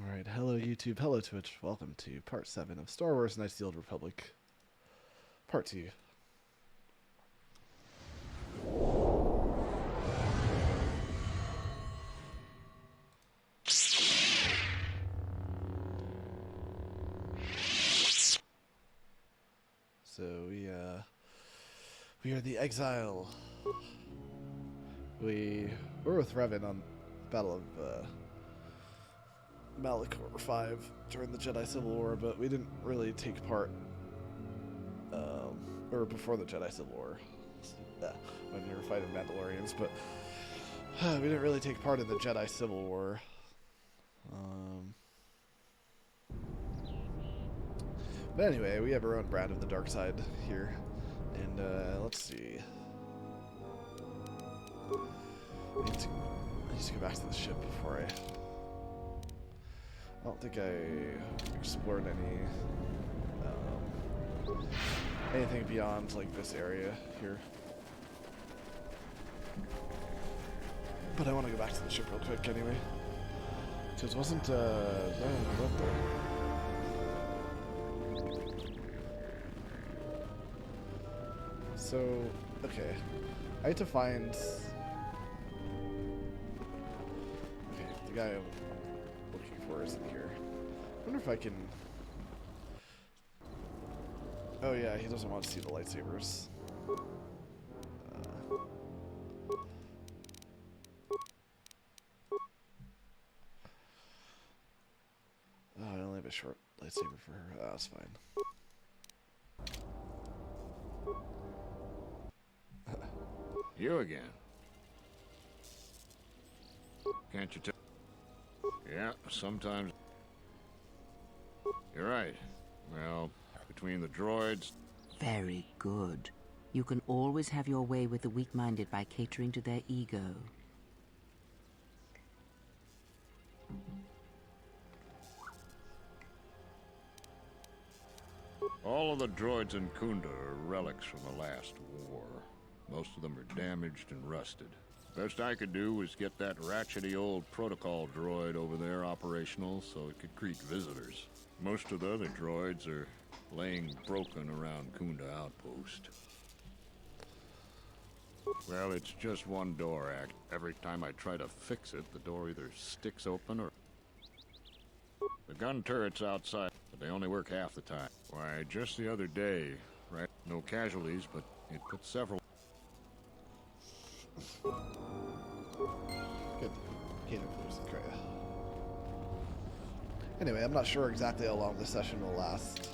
Alright, hello YouTube, hello Twitch, welcome to part 7 of Star Wars Knights of the Old Republic, part 2. So we are the Exile. We were with Revan on the Battle of Malachor 5 during the Jedi Civil War, but we didn't really take part, or before the Jedi Civil War, when we were fighting Mandalorians, but we didn't really take part in the Jedi Civil War. But anyway, we have our own brand of the dark side here, and let's see. I need to go back to the ship before I don't think I explored anything beyond like this area here. But I want to go back to the ship real quick anyway, because wasn't up there. So okay, I had to find. Okay, the guy I'm looking for isn't here. I wonder if I can. Oh yeah, he doesn't want to see the lightsabers. Oh, I only have a short lightsaber for her. Oh, that's fine. You again. Can't you tell? Yeah, sometimes. You're right. Well, between the droids... Very good. You can always have your way with the weak-minded by catering to their ego. All of the droids in Khoonda are relics from the last war. Most of them are damaged and rusted. Best I could do was get that ratchety old protocol droid over there operational so it could greet visitors. Most of the other droids are laying broken around Khoonda Outpost. Well, it's just one door act. Every time I try to fix it, the door either sticks open or... The gun turret's outside, but they only work half the time. Why, just the other day, right? No casualties, but it put several... Good. Can't influence the Kreia. Anyway, I'm not sure exactly how long this session will last.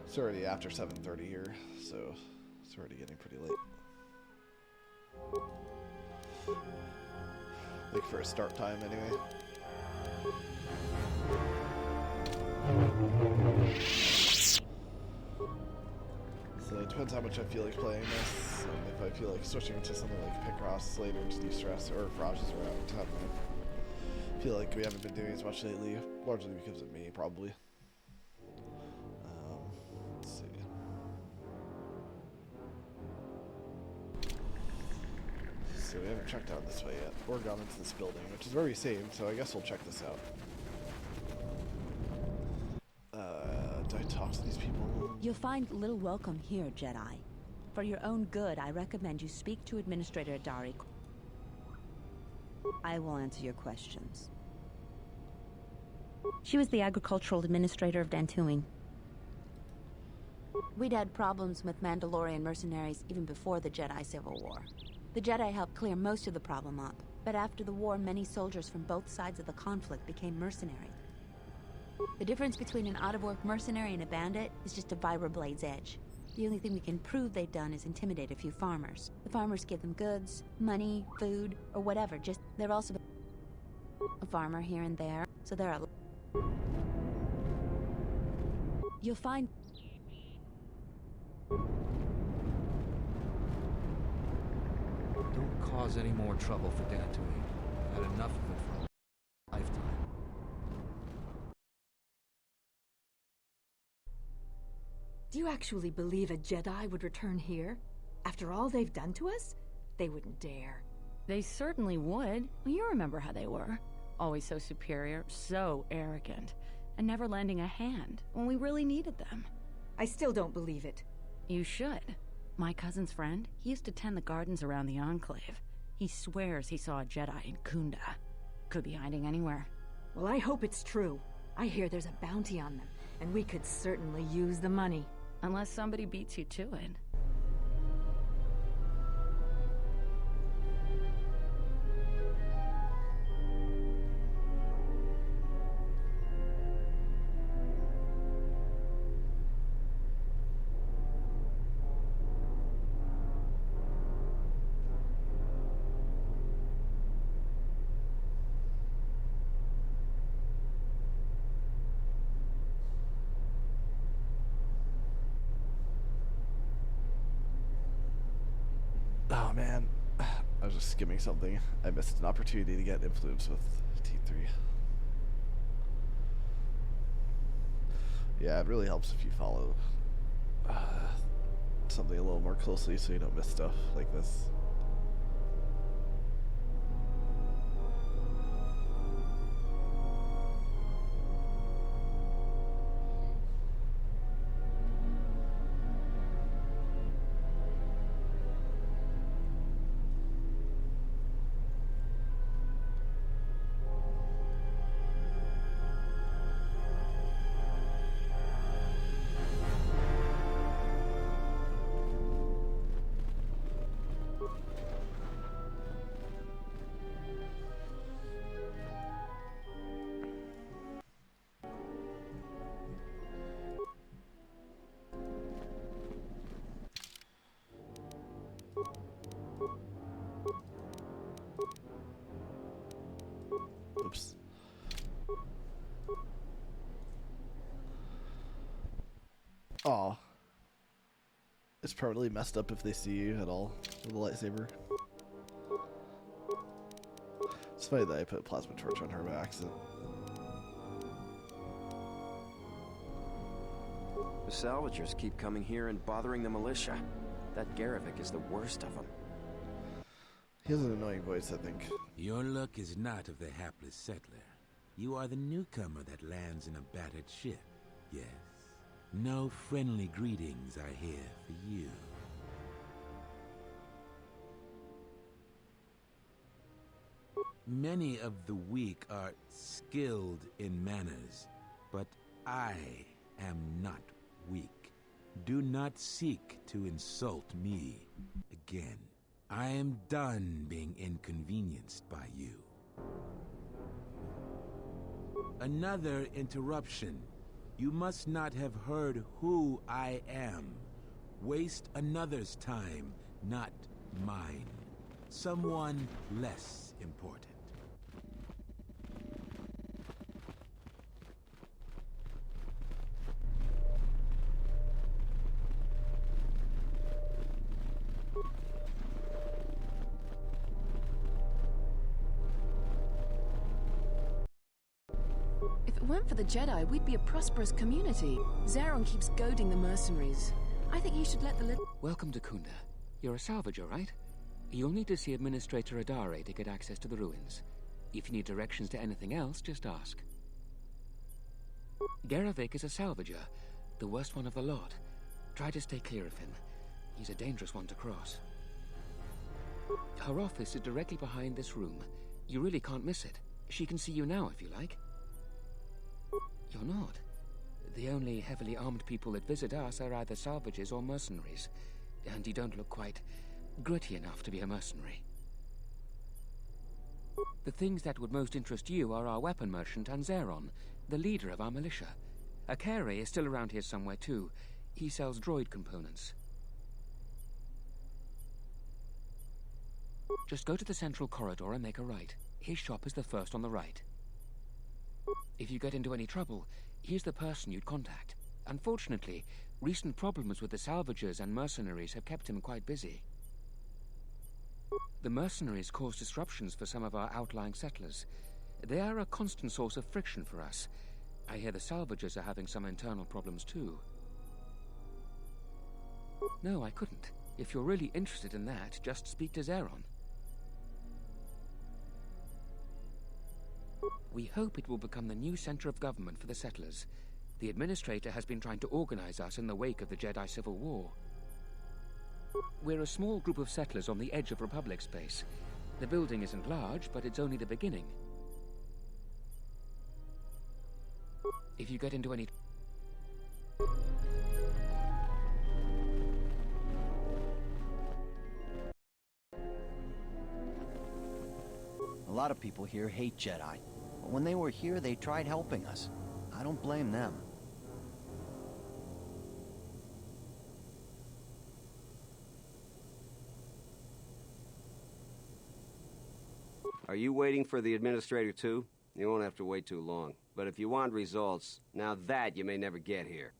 It's already after 7:30 here, so it's already getting pretty late. Like for a start time, anyway. So it depends how much I feel like playing this, and if I feel like switching to something like Picross later to de-stress, or if Raj is around. I feel like we haven't been doing as much lately, largely because of me, probably. Let's see. So we haven't checked out this way yet, or gone into this building, which is where we saved, so I guess we'll check this out. Do I talk to these people? You'll find little welcome here, Jedi. For your own good, I recommend you speak to Administrator Dari. I will answer your questions. She was the agricultural administrator of Dantooine. We'd had problems with Mandalorian mercenaries even before the Jedi Civil War. The Jedi helped clear most of the problem up, but after the war, many soldiers from both sides of the conflict became mercenaries. The difference between an out-of-work mercenary and a bandit is just a vibroblade's edge. The only thing we can prove they've done is intimidate a few farmers. The farmers give them goods, money, food, or whatever, they're also a farmer here and there, so they're a... You'll find... Don't cause any more trouble for Dantooine. I've had enough of it for a lifetime. Do you actually believe a Jedi would return here? After all they've done to us? They wouldn't dare. They certainly would. You remember how they were. Always so superior, so arrogant, and never lending a hand when we really needed them. I still don't believe it. You should. My cousin's friend, he used to tend the gardens around the Enclave. He swears he saw a Jedi in Khoonda. Could be hiding anywhere. Well, I hope it's true. I hear there's a bounty on them, and we could certainly use the money. Unless somebody beats you to it. Oh man, I was just skimming something. I missed an opportunity to get influence with T3. Yeah, it really helps if you follow something a little more closely so you don't miss stuff like this. Oops. Aw. It's permanently messed up if they see you at all with a lightsaber. It's funny that I put a plasma torch on her by accident. The salvagers keep coming here and bothering the militia. That Garivik is the worst of them. He has an annoying voice, I think. Your luck is not of the hapless settler. You are the newcomer that lands in a battered ship. Yes. No friendly greetings are here for you. Many of the weak are skilled in manners, but I am not weak. Do not seek to insult me again. I am done being inconvenienced by you. Another interruption. You must not have heard who I am. Waste another's time, not mine. Someone less important. If it weren't for the Jedi, we'd be a prosperous community. Zeron keeps goading the mercenaries. I think you should let the little... Welcome to Khoonda. You're a salvager, right? You'll need to see Administrator Adare to get access to the ruins. If you need directions to anything else, just ask. Garivik is a salvager, the worst one of the lot. Try to stay clear of him. He's a dangerous one to cross. Her office is directly behind this room. You really can't miss it. She can see you now if you like. You're not. The only heavily armed people that visit us are either salvagers or mercenaries. And you don't look quite gritty enough to be a mercenary. The things that would most interest you are our weapon merchant and Zeron, the leader of our militia. Akere is still around here somewhere too. He sells droid components. Just go to the central corridor and make a right. His shop is the first on the right. If you get into any trouble, he's the person you'd contact. Unfortunately, recent problems with the salvagers and mercenaries have kept him quite busy. The mercenaries cause disruptions for some of our outlying settlers. They are a constant source of friction for us. I hear the salvagers are having some internal problems too. No, I couldn't. If you're really interested in that, just speak to Zeron. We hope it will become the new center of government for the settlers. The Administrator has been trying to organize us in the wake of the Jedi Civil War. We're a small group of settlers on the edge of Republic space. The building isn't large, but it's only the beginning. If you get into any... A lot of people here hate Jedi. But when they were here, they tried helping us. I don't blame them. Are you waiting for the Administrator too? You won't have to wait too long. But if you want results, now that you may never get here.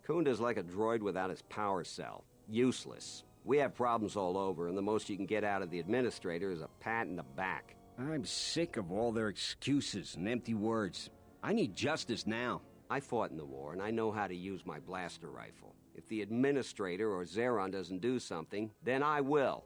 Khoonda's like a droid without his power cell. Useless. We have problems all over, and the most you can get out of the Administrator is a pat in the back. I'm sick of all their excuses and empty words. I need justice now. I fought in the war, and I know how to use my blaster rifle. If the Administrator or Zeron doesn't do something, then I will.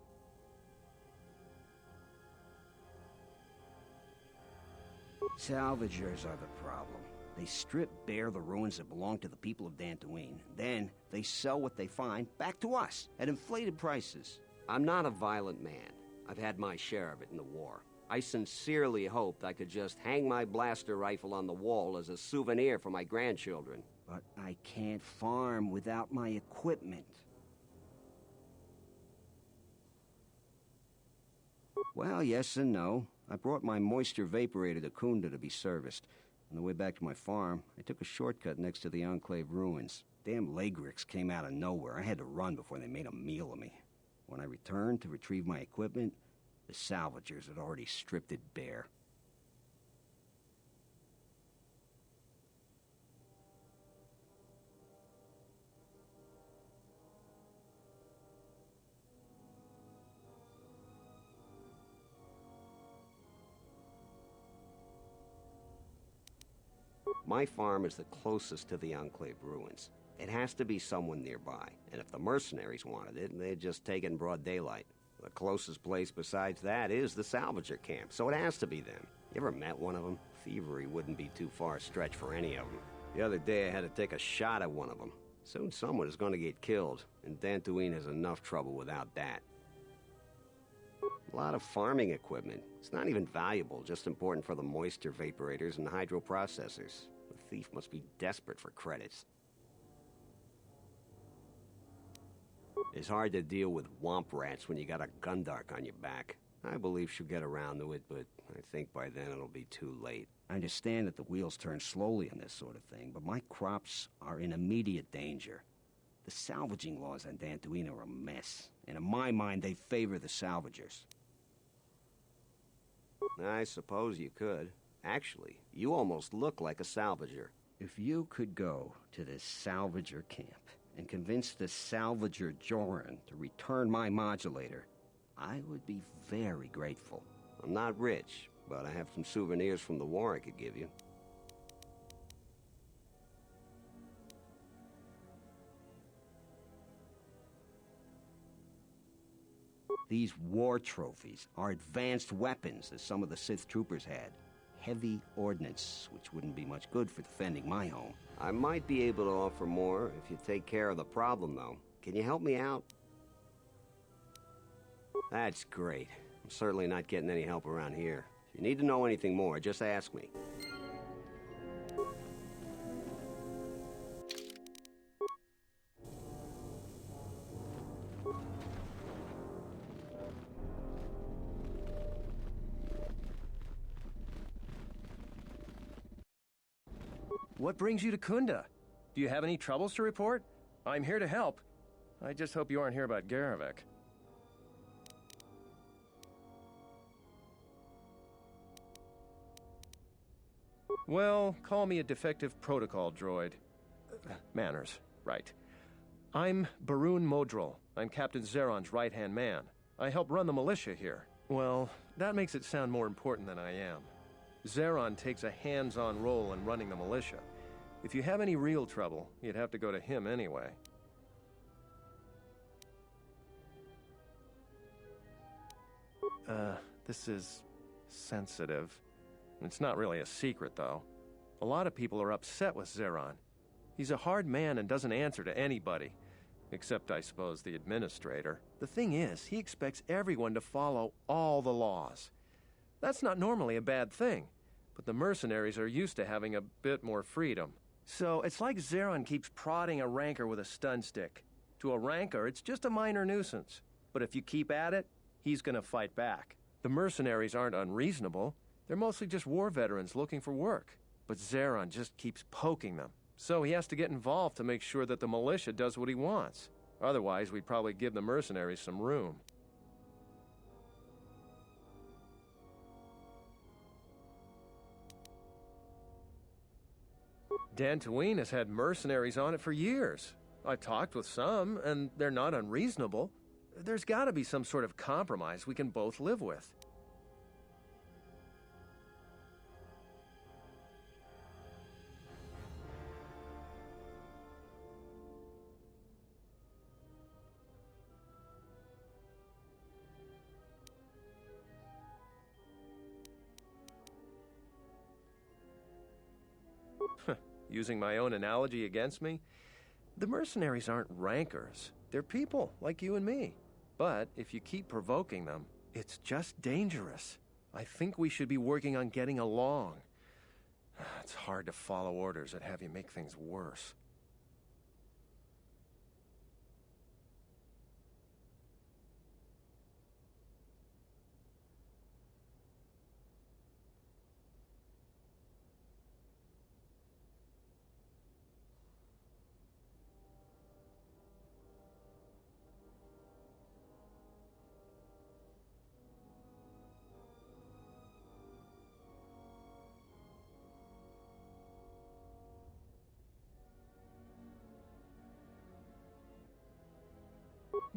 Salvagers are the problem. They strip bare the ruins that belong to the people of Dantooine. Then, they sell what they find back to us at inflated prices. I'm not a violent man. I've had my share of it in the war. I sincerely hoped I could just hang my blaster rifle on the wall as a souvenir for my grandchildren. But I can't farm without my equipment. Well, yes and no. I brought my moisture vaporator to Khoonda to be serviced. On the way back to my farm, I took a shortcut next to the Enclave ruins. Damn Lagrix came out of nowhere. I had to run before they made a meal of me. When I returned to retrieve my equipment, the salvagers had already stripped it bare. My farm is the closest to the Enclave ruins. It has to be someone nearby, and if the mercenaries wanted it, they'd just take it in broad daylight. The closest place besides that is the salvager camp, so it has to be them. You ever met one of them? Thievery wouldn't be too far a stretch for any of them. The other day I had to take a shot at one of them. Soon someone is going to get killed, and Dantooine has enough trouble without that. A lot of farming equipment. It's not even valuable, just important for the moisture vaporators and hydroprocessors. The thief must be desperate for credits. It's hard to deal with womp rats when you got a gundark on your back. I believe she'll get around to it, but I think by then it'll be too late. I understand that the wheels turn slowly on this sort of thing, but my crops are in immediate danger. The salvaging laws on Dantooine are a mess, and in my mind they favor the salvagers. I suppose you could. Actually, you almost look like a salvager. If you could go to this salvager camp and convince the salvager Joran to return my modulator, I would be very grateful. I'm not rich, but I have some souvenirs from the war I could give you. These war trophies are advanced weapons that some of the Sith troopers had. Heavy ordnance, which wouldn't be much good for defending my home. I might be able to offer more if you take care of the problem, though. Can you help me out? That's great. I'm certainly not getting any help around here. If you need to know anything more, just ask me. What brings you to Khoonda? Do you have any troubles to report? I'm here to help. I just hope you aren't here about Garevik. Well, call me a defective protocol droid. Manners, right. I'm Baroon Modril. I'm Captain Zeron's right-hand man. I help run the militia here. Well, that makes it sound more important than I am. Zeron takes a hands-on role in running the militia. If you have any real trouble, you'd have to go to him anyway. This is sensitive. It's not really a secret, though. A lot of people are upset with Zeron. He's a hard man and doesn't answer to anybody. Except, I suppose, the administrator. The thing is, he expects everyone to follow all the laws. That's not normally a bad thing, but the mercenaries are used to having a bit more freedom. So, it's like Zeron keeps prodding a ranker with a stun stick. To a ranker, it's just a minor nuisance. But if you keep at it, he's gonna fight back. The mercenaries aren't unreasonable. They're mostly just war veterans looking for work. But Zeron just keeps poking them. So he has to get involved to make sure that the militia does what he wants. Otherwise, we'd probably give the mercenaries some room. Dantooine has had mercenaries on it for years. I've talked with some, and they're not unreasonable. There's gotta be some sort of compromise we can both live with. Using my own analogy against me, the mercenaries aren't rankers. They're people, like you and me. But if you keep provoking them, it's just dangerous. I think we should be working on getting along. It's hard to follow orders that have you make things worse.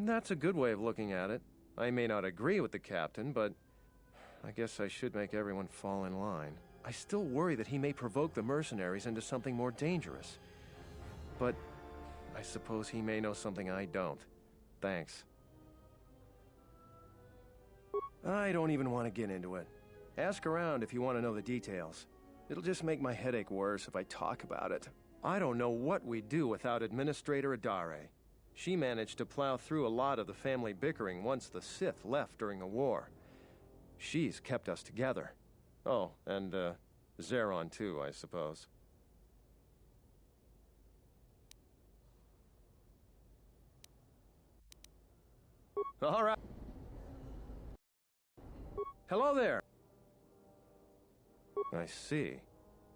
That's a good way of looking at it. I may not agree with the captain, but I guess I should make everyone fall in line. I still worry that he may provoke the mercenaries into something more dangerous. But I suppose he may know something I don't. Thanks. I don't even want to get into it. Ask around if you want to know the details. It'll just make my headache worse if I talk about it. I don't know what we'd do without Administrator Adare. She managed to plow through a lot of the family bickering once the Sith left during the war. She's kept us together. Oh, and, Zeron too, I suppose. All right. Hello there. I see.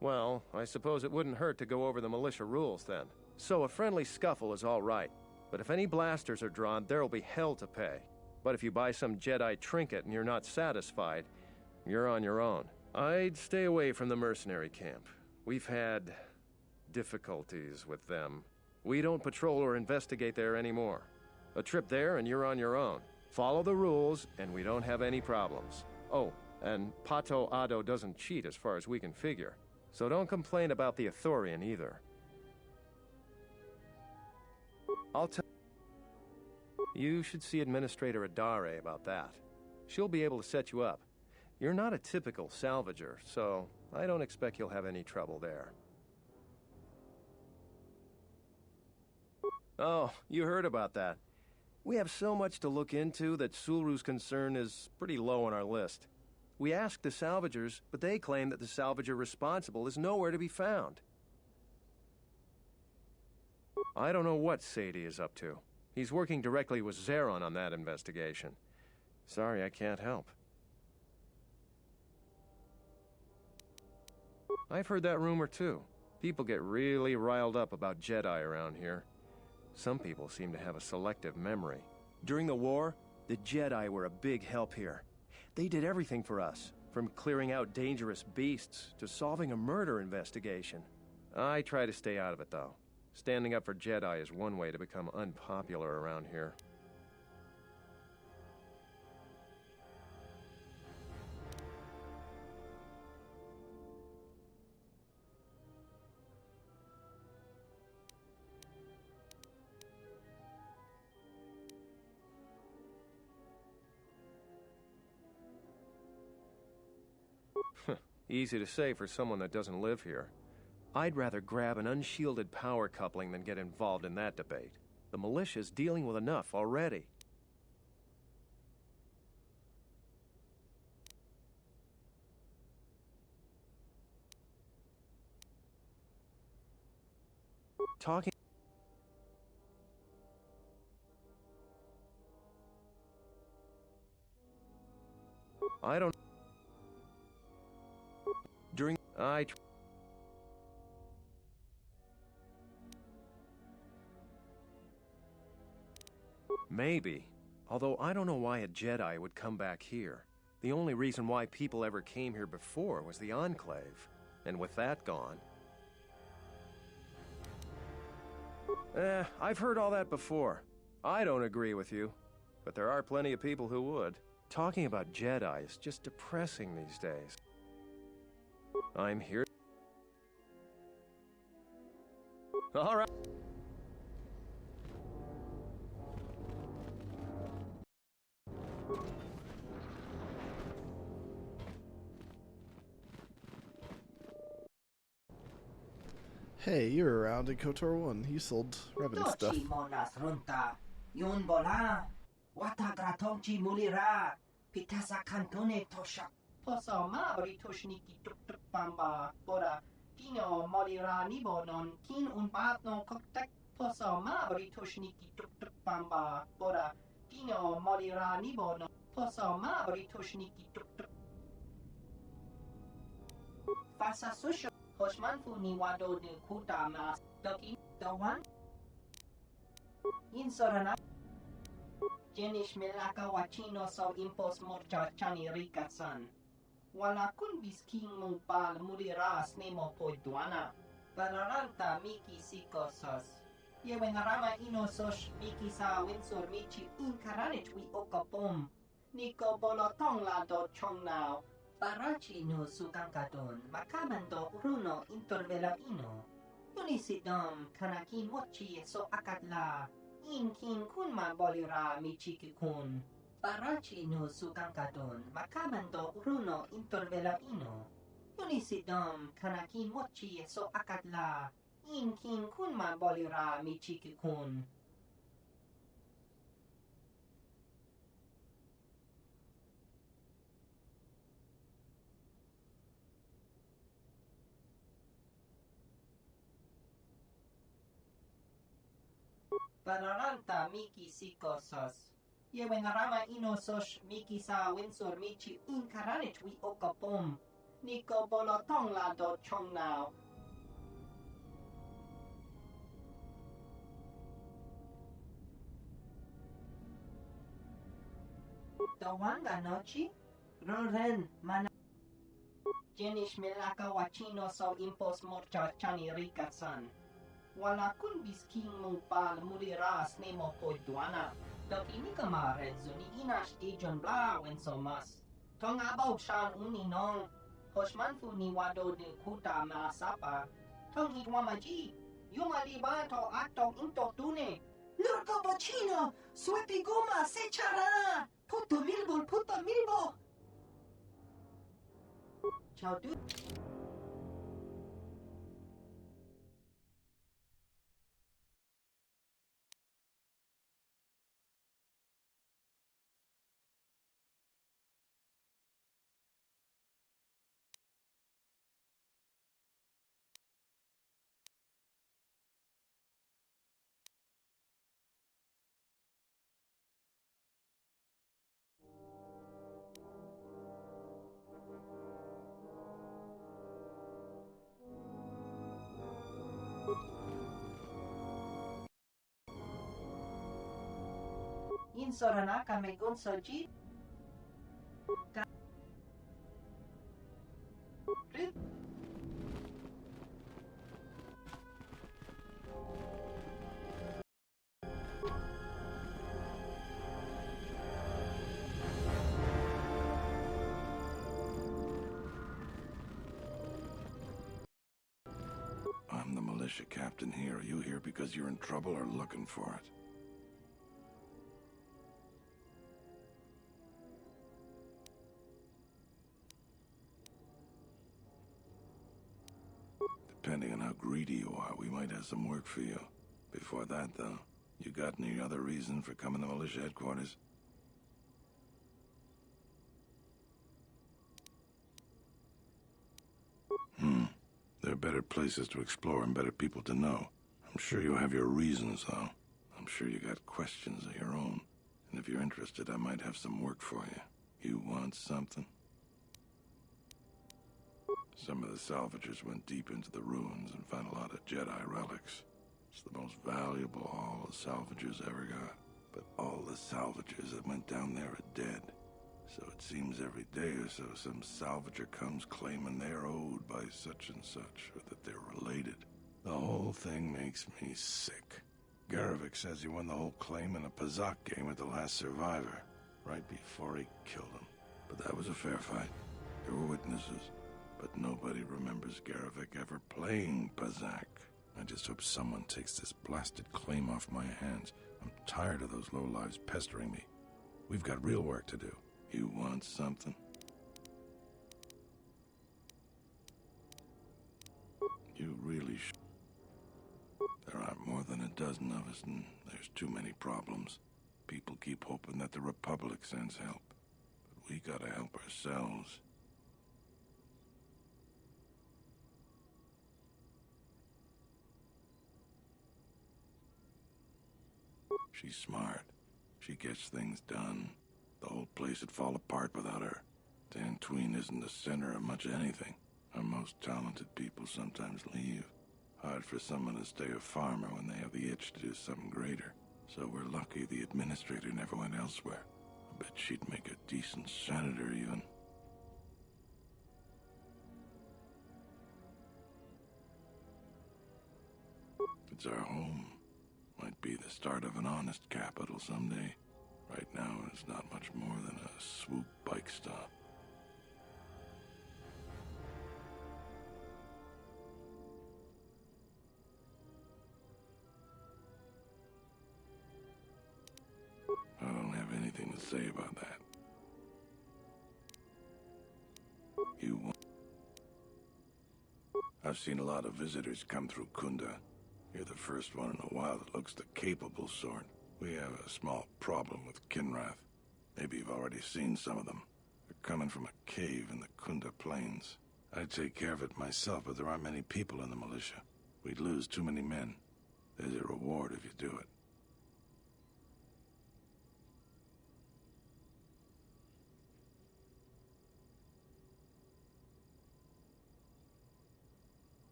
Well, I suppose it wouldn't hurt to go over the militia rules then. So a friendly scuffle is all right. But if any blasters are drawn, there'll be hell to pay. But if you buy some Jedi trinket and you're not satisfied, you're on your own. I'd stay away from the mercenary camp. We've had difficulties with them. We don't patrol or investigate there anymore. A trip there and you're on your own. Follow the rules and we don't have any problems. Oh, and KotOR2 doesn't cheat as far as we can figure. So don't complain about the Ithorian either. I'll tell you should see Administrator Adare about that. She'll be able to set you up. You're not a typical salvager, so I don't expect you'll have any trouble there. Oh, you heard about that. We have so much to look into that Sulru's concern is pretty low on our list. We asked the salvagers, but they claim that the salvager responsible is nowhere to be found. I don't know what Sadie is up to. He's working directly with Zeron on that investigation. Sorry, I can't help. I've heard that rumor too. People get really riled up about Jedi around here. Some people seem to have a selective memory. During the war, the Jedi were a big help here. They did everything for us, from clearing out dangerous beasts to solving a murder investigation. I try to stay out of it, though. Standing up for Jedi is one way to become unpopular around here. Easy to say for someone that doesn't live here. I'd rather grab an unshielded power coupling than get involved in that debate. The militia's dealing with enough already. Talking... I don't... During... Maybe. Although I don't know why a Jedi would come back here. The only reason why people ever came here before was the Enclave. And with that gone... I've heard all that before. I don't agree with you. But there are plenty of people who would. Talking about Jedi is just depressing these days. I'm here... All right. Hey, you were around in KotOR2. You sold Revan stuff. Yun bola. Wata gratongchi mulira. Pitasa kantone tosha. Poso ma britoshniki tuk tuk bamba. Bora. Kino molira nibonon. Kin un batno koktek. Poso ma britoshniki tuk tuk bamba. Bora. Kino molira nibonon. Poso ma britoshniki tuk tuk. Fasa susho. Hoshman fu ni wado de kuta mas. Doki. Dawan. In sorana. Jenish melaka wachino so impos morcha chani rikasan. Wala kun bisking mong pal muriras nemo poiduana. Bararanta miki sikosos. Yewenarama inosos miki sa winsor michi inkaranich wi okapom. Niko bolotong la do chong now. Barachi no sukankadon. Makamando runo intervela ino. Unisidom kanakin mochi so akatla. Inkin kunma bolira michiki kun. Barachi no sukankadon. Makamando runo intervela ino. Unisidom kanakin mochi so akatla. Inkin kunma bolira michiki kun. Bararanta miki sikosos. Yewenarama inosos miki sa winsor michi inkaranich wi okapom. Niko bolotong la do chong now. Dawanga nochi? Roren mana. Jenish melaka wachino so impos morcha chani rikasan. Wala kun bisking mong pal muriras nemo poiduana. Dok ini kemarin zuni inash dijon bla wen so mas. Tong abaw shan uninong. Hoshman fu ni wado de kuta masapa. Tong hitwa maji. Yumaliba to ato into tune. Lurko bochino. Swepi goma se charana. Puto milbo, puto milbo. Ciao du. In Soranaka me gunsoji. I'm the militia captain here. Are you here because you're in trouble or looking for it? Depending on how greedy you are, we might have some work for you. Before that, though, you got any other reason for coming to militia headquarters? There are better places to explore and better people to know. I'm sure you have your reasons, though. I'm sure you got questions of your own. And if you're interested, I might have some work for you. You want something? Some of the salvagers went deep into the ruins and found a lot of Jedi relics. It's the most valuable haul the salvagers ever got. But all the salvagers that went down there are dead. So it seems every day or so some salvager comes claiming they're owed by such and such, or that they're related. The whole thing makes me sick. Garevik says he won the whole claim in a Pazak game with the last survivor, right before he killed him. But that was a fair fight. There were witnesses. But nobody remembers Garevik ever playing Pazak. I just hope someone takes this blasted claim off my hands. I'm tired of those lowlives pestering me. We've got real work to do. You want something? You really should. There aren't more than a dozen of us, and there's too many problems. People keep hoping that the Republic sends help. But we gotta help ourselves. She's smart. She gets things done. The whole place would fall apart without her. Dantooine isn't the center of much anything. Our most talented people sometimes leave. Hard for someone to stay a farmer when they have the itch to do something greater. So we're lucky the administrator never went elsewhere. I bet she'd make a decent senator, even. It's our home. Might be the start of an honest capital someday. Right now, it's not much more than a swoop bike stop. I don't have anything to say about that. You want... I've seen a lot of visitors come through Khoonda. You're the first one in a while that looks the capable sort. We have a small problem with Kinrath. Maybe you've already seen some of them. They're coming from a cave in the Khoonda Plains. I'd take care of it myself, but there aren't many people in the militia. We'd lose too many men. There's a reward if you do it.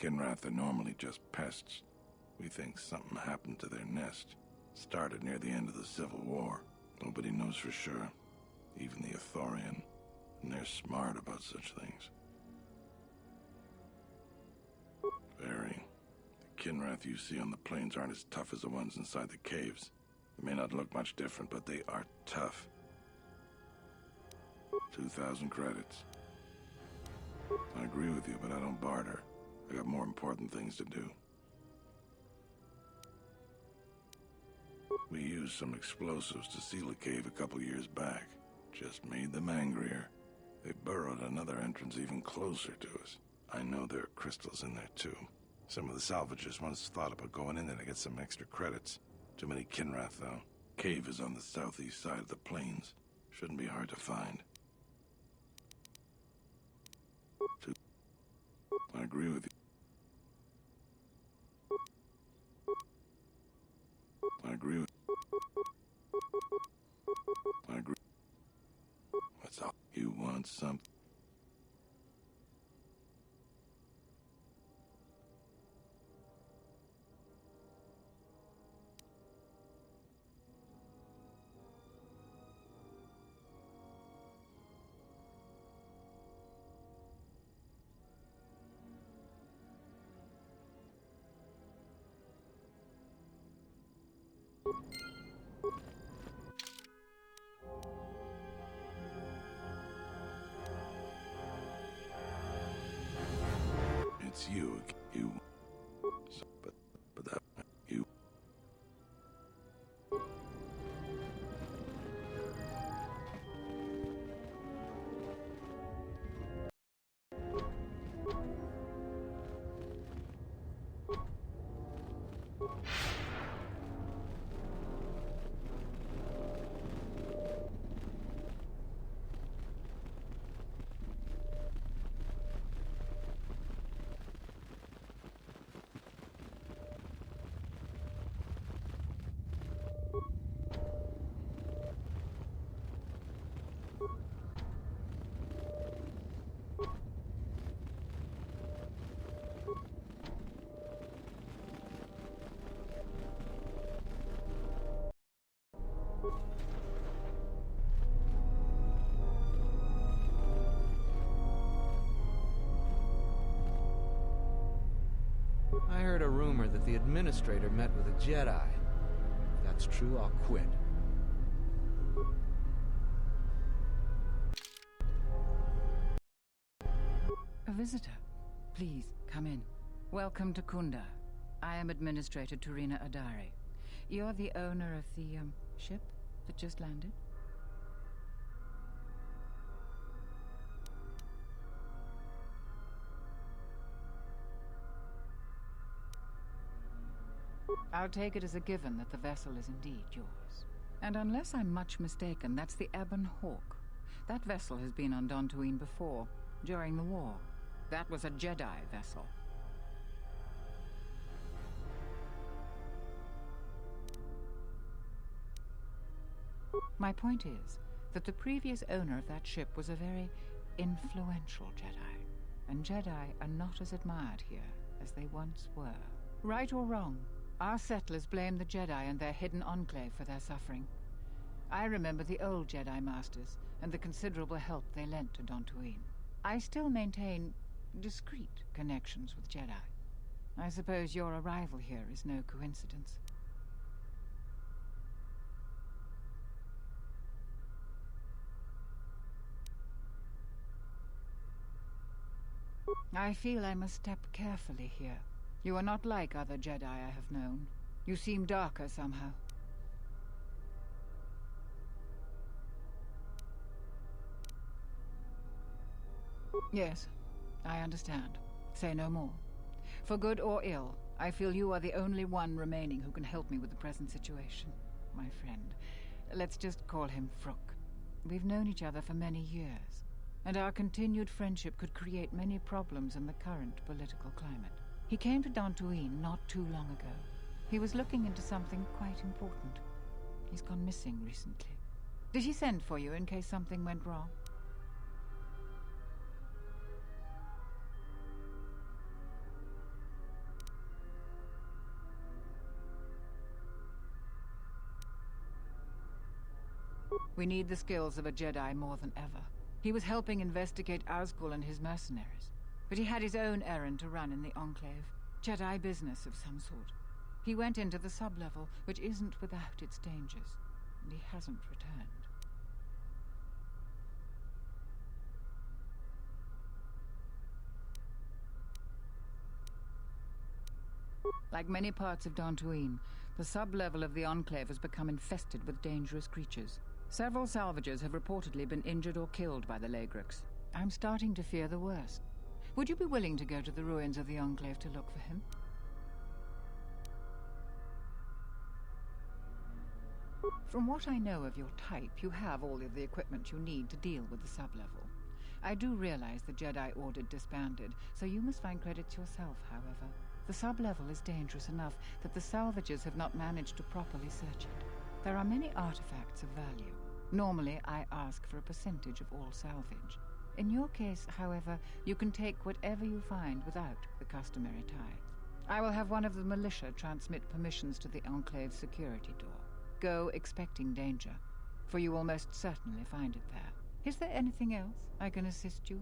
Kinrath are normally just pests. We think something happened to their nest. Started near the end of the Civil War. Nobody knows for sure. Even the Ithorian. And they're smart about such things. Very. The Kinrath you see on the plains aren't as tough as the ones inside the caves. They may not look much different, but they are tough. 2,000 credits. I agree with you, but I don't barter. I got more important things to do. We used some explosives to seal a cave a couple years back. Just made them angrier. They burrowed another entrance even closer to us. I know there are crystals in there too. Some of the salvagers once thought about going in there to get some extra credits. Too many Kinrath, though. Cave is on the southeast side of the plains. Shouldn't be hard to find. I agree with you. I agree with... I agree. What's up? You want something? It's you. But that... You... I heard a rumor that the Administrator met with a Jedi. If that's true, I'll quit. A visitor. Please, come in. Welcome to Khoonda. I am Administrator Turina Adari. You're the owner of the, ship that just landed? I'll take it as a given that the vessel is indeed yours. And unless I'm much mistaken, that's the Ebon Hawk. That vessel has been on Dantooine before, during the war. That was a Jedi vessel. My point is that the previous owner of that ship was a very influential Jedi. And Jedi are not as admired here as they once were. Right or wrong, our settlers blame the Jedi and their hidden enclave for their suffering. I remember the old Jedi Masters and the considerable help they lent to Dantooine. I still maintain discreet connections with Jedi. I suppose your arrival here is no coincidence. I feel I must step carefully here. You are not like other Jedi I have known. You seem darker somehow. Yes, I understand. Say no more. For good or ill, I feel you are the only one remaining who can help me with the present situation. My friend. Let's just call him Vrook. We've known each other for many years, and our continued friendship could create many problems in the current political climate. He came to Dantooine not too long ago. He was looking into something quite important. He's gone missing recently. Did he send for you in case something went wrong? We need the skills of a Jedi more than ever. He was helping investigate Azkul and his mercenaries, but he had his own errand to run in the Enclave. Jedi business of some sort. He went into the sublevel, which isn't without its dangers, and he hasn't returned. Like many parts of Dantooine, the sublevel of the Enclave has become infested with dangerous creatures. Several salvagers have reportedly been injured or killed by the Lagrix. I'm starting to fear the worst. Would you be willing to go to the ruins of the Enclave to look for him? From what I know of your type, you have all of the equipment you need to deal with the sublevel. I do realize the Jedi Order disbanded, so you must find credits yourself, however. The sublevel is dangerous enough that the salvagers have not managed to properly search it. There are many artifacts of value. Normally, I ask for a percentage of all salvage. In your case, however, you can take whatever you find without the customary tithe. I will have one of the militia transmit permissions to the Enclave security door. Go expecting danger, for you will most certainly find it there. Is there anything else I can assist you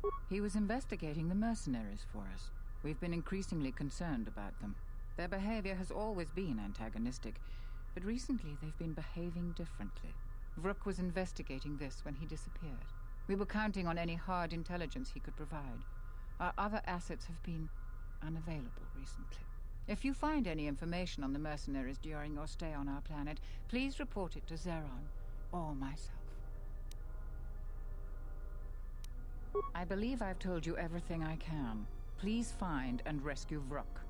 with? He was investigating the mercenaries for us. We've been increasingly concerned about them. Their behavior has always been antagonistic, but recently they've been behaving differently. Vrook was investigating this when he disappeared. We were counting on any hard intelligence he could provide. Our other assets have been unavailable recently. If you find any information on the mercenaries during your stay on our planet, please report it to Zeron or myself. I believe I've told you everything I can. Please find and rescue Vrook.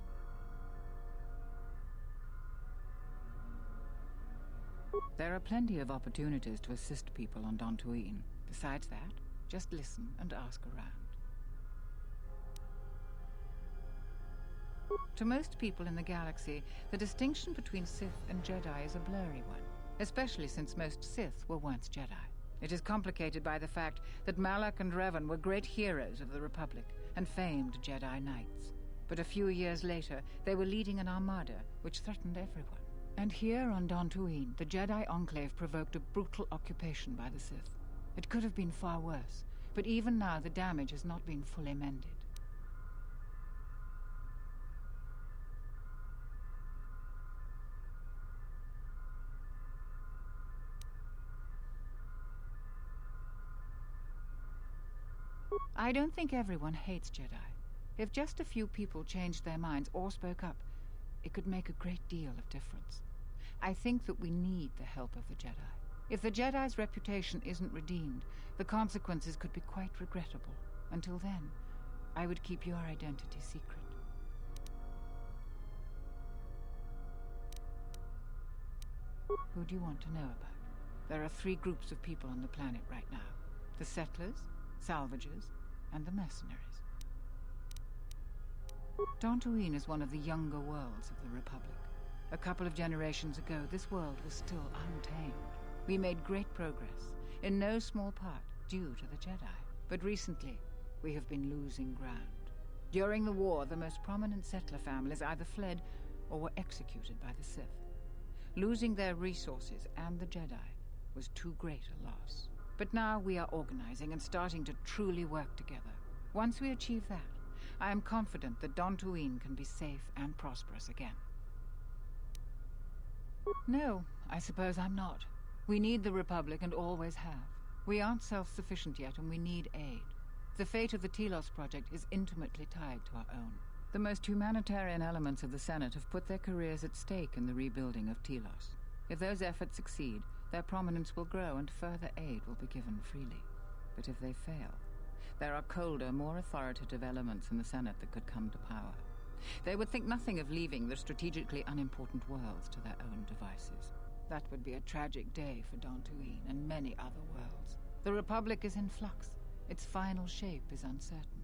There are plenty of opportunities to assist people on Dantooine. Besides that, just listen and ask around. To most people in the galaxy, the distinction between Sith and Jedi is a blurry one, especially since most Sith were once Jedi. It is complicated by the fact that Malak and Revan were great heroes of the Republic and famed Jedi Knights. But a few years later, they were leading an armada which threatened everyone. And here on Dantooine, the Jedi Enclave provoked a brutal occupation by the Sith. It could have been far worse, but even now the damage has not been fully mended. I don't think everyone hates Jedi. If just a few people changed their minds or spoke up, it could make a great deal of difference. I think that we need the help of the Jedi. If the Jedi's reputation isn't redeemed, the consequences could be quite regrettable. Until then, I would keep your identity secret. Who do you want to know about? There are 3 groups of people on the planet right now. The settlers, salvagers, and the mercenaries. Dantooine is one of the younger worlds of the Republic. A couple of generations ago, this world was still untamed. We made great progress, in no small part due to the Jedi. But recently, we have been losing ground. During the war, the most prominent settler families either fled or were executed by the Sith. Losing their resources and the Jedi was too great a loss. But now we are organizing and starting to truly work together. Once we achieve that, I am confident that Dantooine can be safe and prosperous again. No, I suppose I'm not. We need the Republic and always have. We aren't self-sufficient yet and we need aid. The fate of the Telos project is intimately tied to our own. The most humanitarian elements of the Senate have put their careers at stake in the rebuilding of Telos. If those efforts succeed, their prominence will grow and further aid will be given freely. But if they fail, there are colder, more authoritative elements in the Senate that could come to power. They would think nothing of leaving the strategically unimportant worlds to their own devices. That would be a tragic day for Dantooine and many other worlds. The Republic is in flux. Its final shape is uncertain.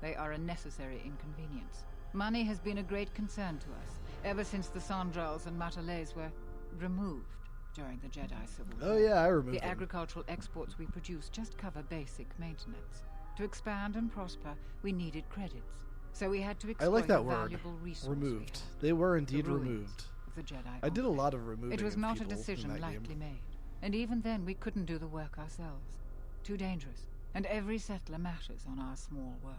They are a necessary inconvenience. Money has been a great concern to us, ever since the Sandrals and Matalays were removed during the Jedi Civil War. Oh yeah, I removed The them. agricultural exports we produce just cover basic maintenance. To expand and prosper, we needed credits. So we had to I exploit like that a word. valuable resource Removed. They were indeed ruins removed. of the Jedi I did a Enclave. lot of removing. It was of not a people in decision that lightly game. made. And even then, we couldn't do the work ourselves. Too dangerous. And every settler matters on our small world.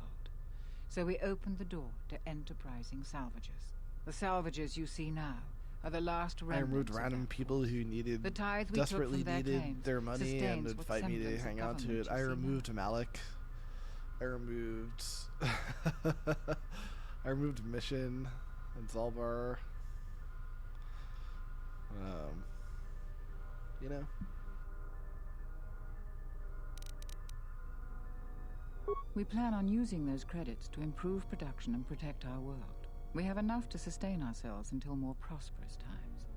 So we opened the door to enterprising salvagers. The salvagers you see now are the last I remnants removed of random that people who needed The tithe we took desperately from their needed claims their money and sustains would what fight me to semblance of hang on to government it. you I see now. removed Malik. I removed I removed Mission and Zalbar. You know. We plan on using those credits to improve production and protect our world. We have enough to sustain ourselves until more prosperous times.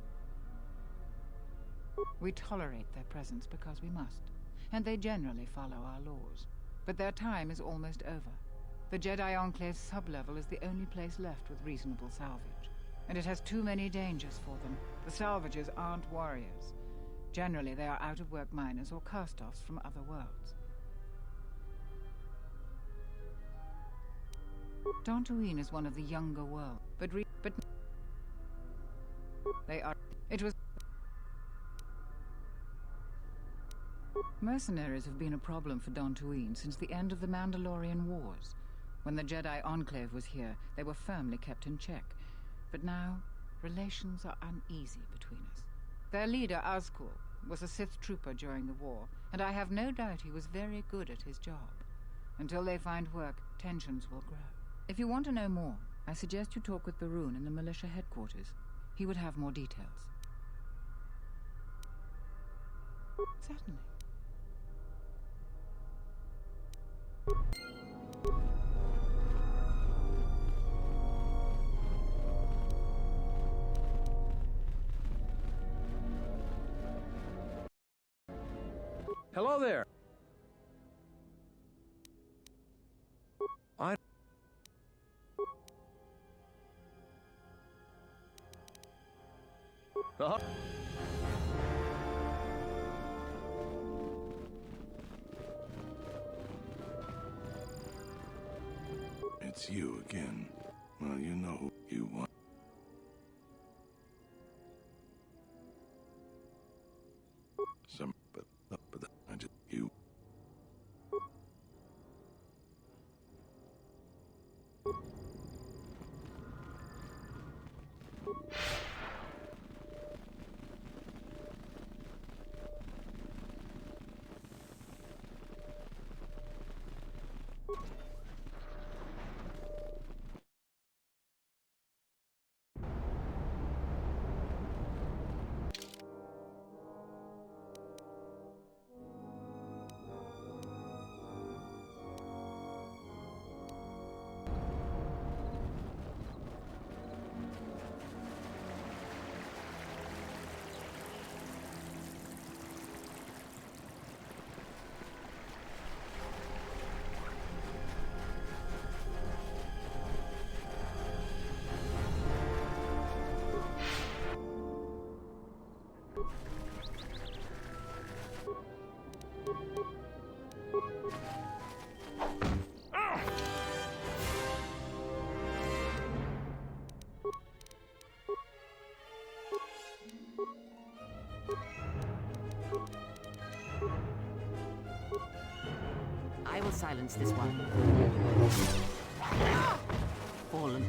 We tolerate their presence because we must, and they generally follow our laws. But their time is almost over. The Jedi Enclave's sublevel is the only place left with reasonable salvage, and it has too many dangers for them. The salvagers aren't warriors. Generally, they are out-of-work miners or cast-offs from other worlds. Dantooine is one of the younger worlds, but they are. It was. Mercenaries have been a problem for Dantooine since the end of the Mandalorian Wars. When the Jedi Enclave was here, they were firmly kept in check. But now, relations are uneasy between us. Their leader, Azkul, was a Sith trooper during the war, and I have no doubt he was very good at his job. Until they find work, tensions will grow. If you want to know more, I suggest you talk with Barun in the militia headquarters. He would have more details. Certainly. Hello there. It's you again. Well, you know who you want. But I just you. I will silence this one. Fallen.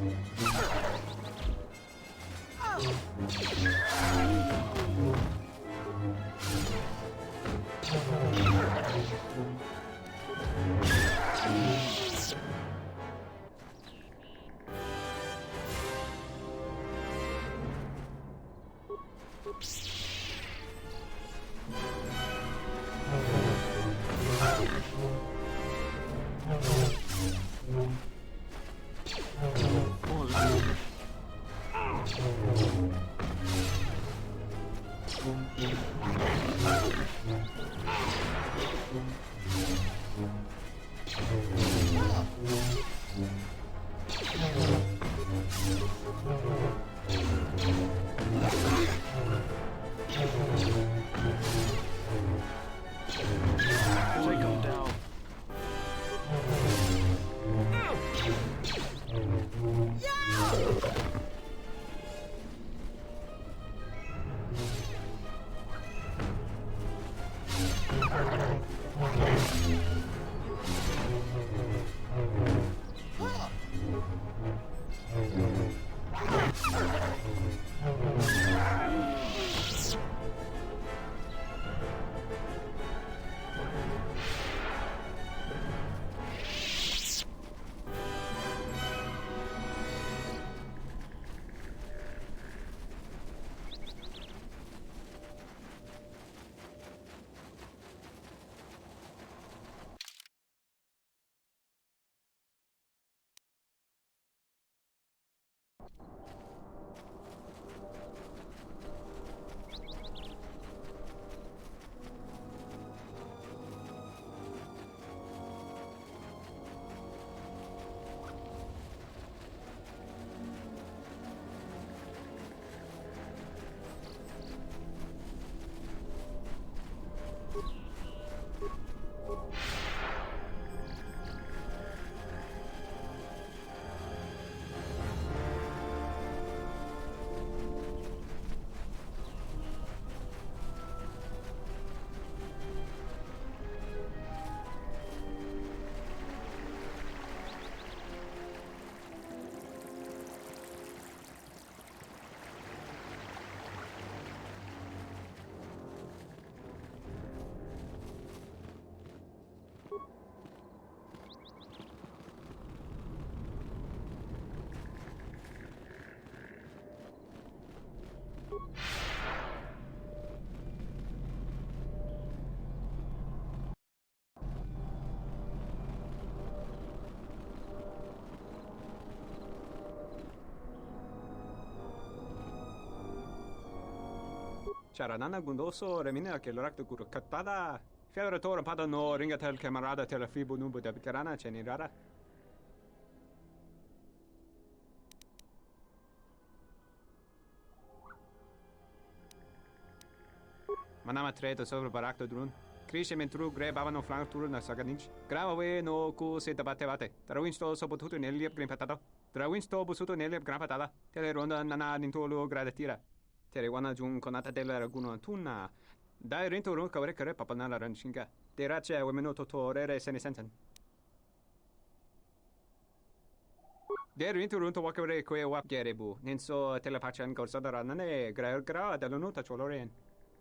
Take him down. Charanana gundoso remina che l'orakto guru katpada. Fiadra tora pada no ringa tel camarada tel fibu nubu da bikarana chenirara. Manama treto sobre barakto drun. Krishe mentru gre bavano flank turu na saganich. Grava we no ku se tabate bate. Trawinsto sopotuto neliep grimpatado. Trawinsto busuto neliep grimpatala. Tele ronda nana nintolo gradatira. Tere wana jun konata della raguno tunna. Dai rinto run kawre kare papanala ranshinga. Terace wemeno totorere sene sensen. Der rinto run to wakare kwe wap gerebu. Ninso telepachan korsada nane gra delonuta choloren.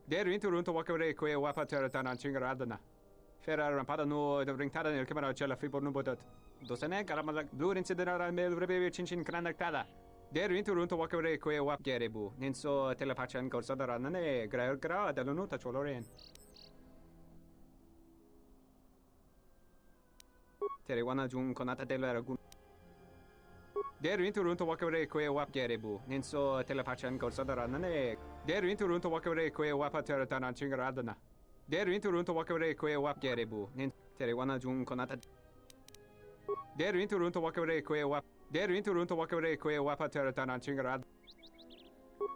Der rinto run to wakare kwe wapa teratan chingaradana. Fera rampada no de ringtada nel camera cella fibor no bodat. Dosane karamala blue incidera mel rebe chinchin kranaktada. Der rinto run to wakare kwe wap gerebu. Ninso telepachan korsada nane gra delonuta choloren. Tere wana jun konata della ragun. Der rinto run to wakare kwe wap gerebu. Ninso telepachan korsada nane. Der rinto run to wakare kwe wapa teratan chingaradana. Der rinto run to wakare kwe wap gerebu. Tere wana jun konata. Der rinto run to wakare kwe wap. Der rinto run to wakare kwe wapa teratan chingarad.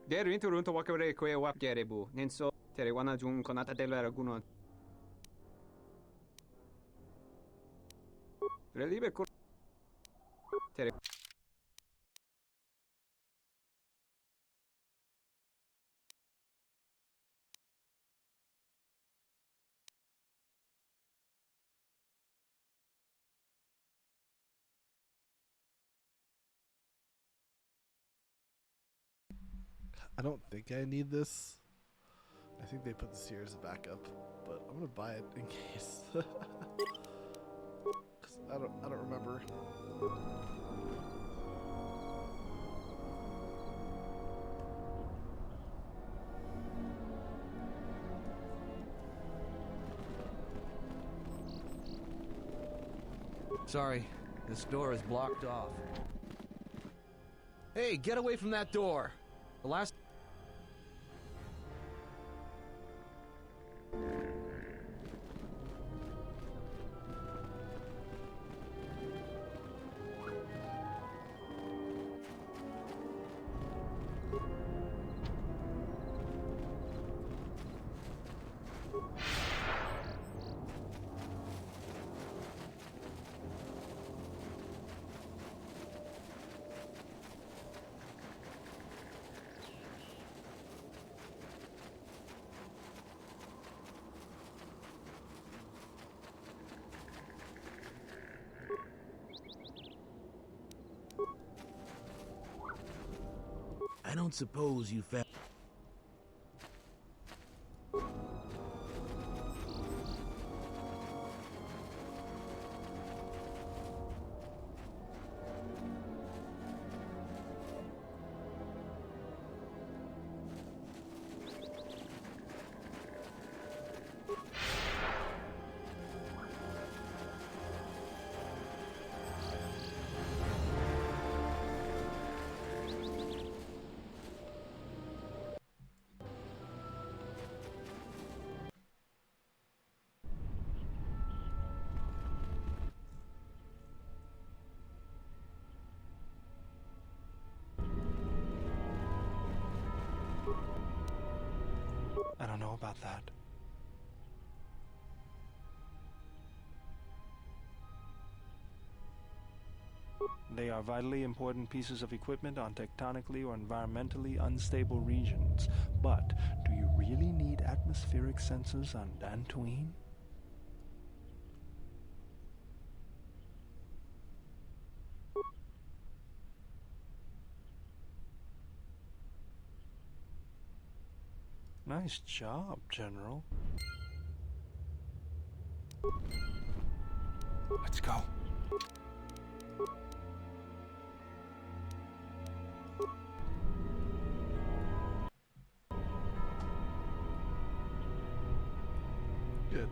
Der rinto run to wakare kwe wap gerebu. Ninso tere wana jun konata della raguno. Relive tere I don't think I need this. I think they put this here as a backup, but I'm gonna buy it in case. Cause I don't remember. Sorry, this door is blocked off. Hey, get away from that door! The last... I don't suppose you found... I don't know about that. They are vitally important pieces of equipment on tectonically or environmentally unstable regions. But do you really need atmospheric sensors on Dantooine? Nice job, General. Let's go. Good.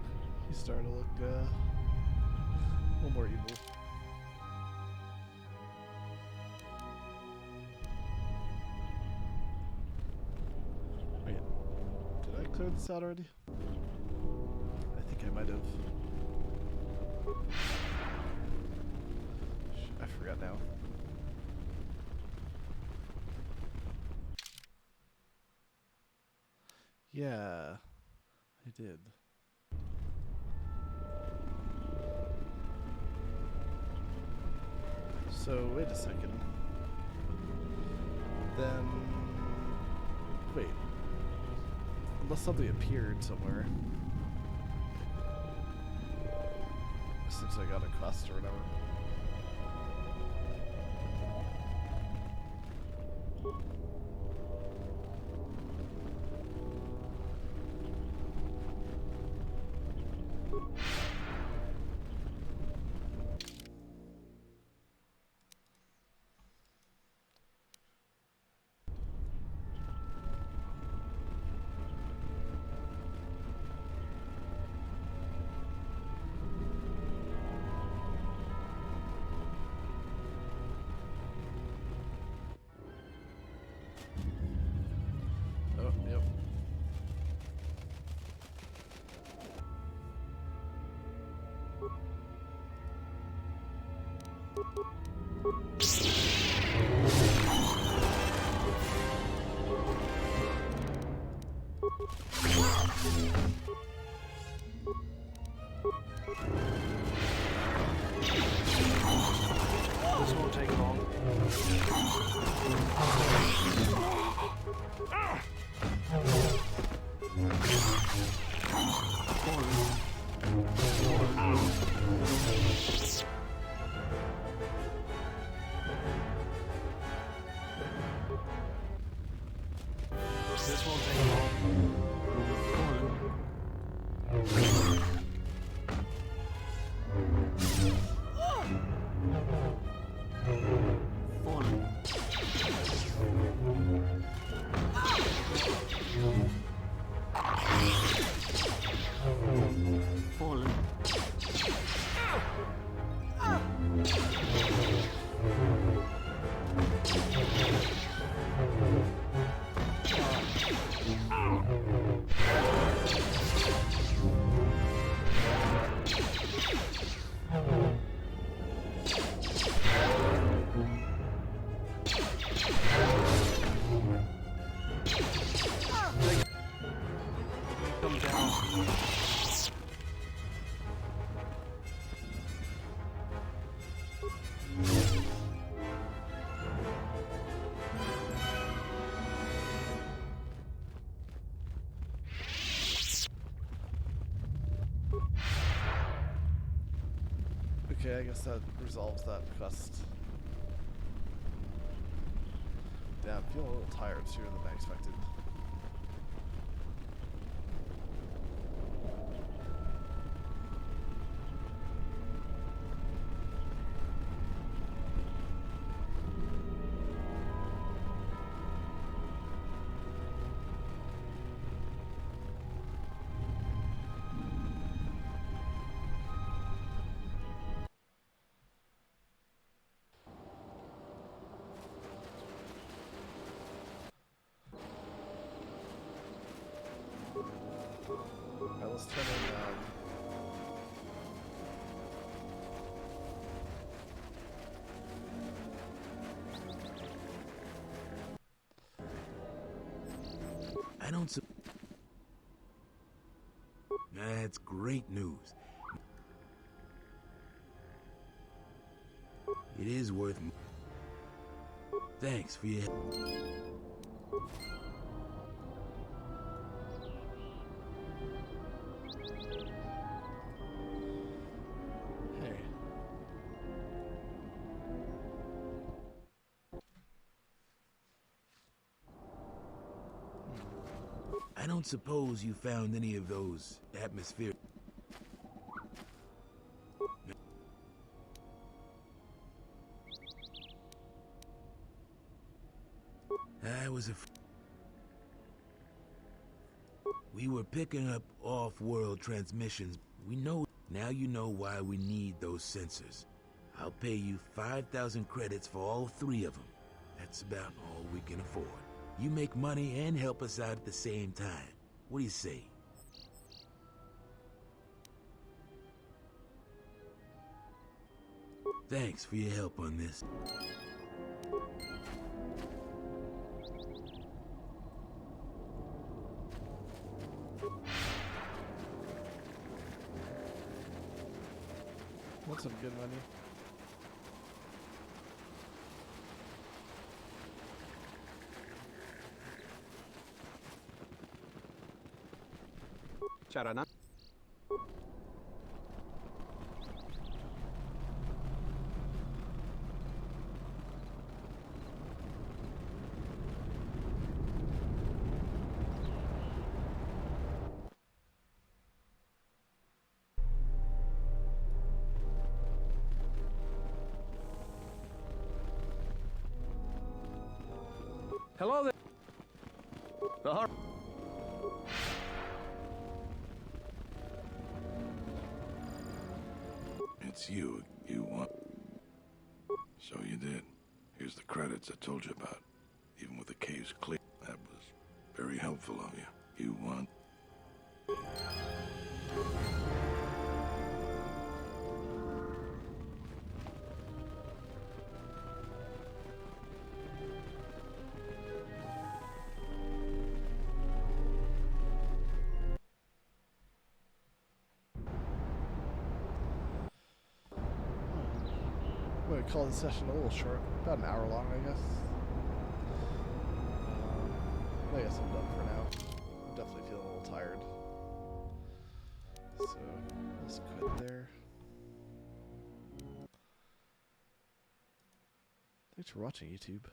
He's starting to look a little more evil. Wait, did I clear this out already? I think I might have. I forgot now. Yeah, I did. So, wait a second. Then... Wait. Unless something appeared somewhere. Since I got a quest or whatever. This won't take long. Okay, I guess that resolves that quest. Damn, I'm feeling a little tired sooner than I expected. Alright, let's turn in, I don't su- That's great news. It is worth Thanks for your hey. I don't suppose you found any of those atmospheric. I was We were picking up off-world transmissions. We know now you know why we need those sensors. I'll pay you 5,000 credits for all 3 of them. That's about all we can afford. You make money and help us out at the same time. What do you say? Thanks for your help on this. Want some good money? Charana. Hello there. It's you. You want... So you did. Here's the credits I told you about. Even with the caves clear. That was very helpful of you. You want... I'm gonna call this session a little short, about an hour long, I guess. I guess I'm done for now. I'm definitely feeling a little tired. So, let's quit there. Thanks for watching, YouTube.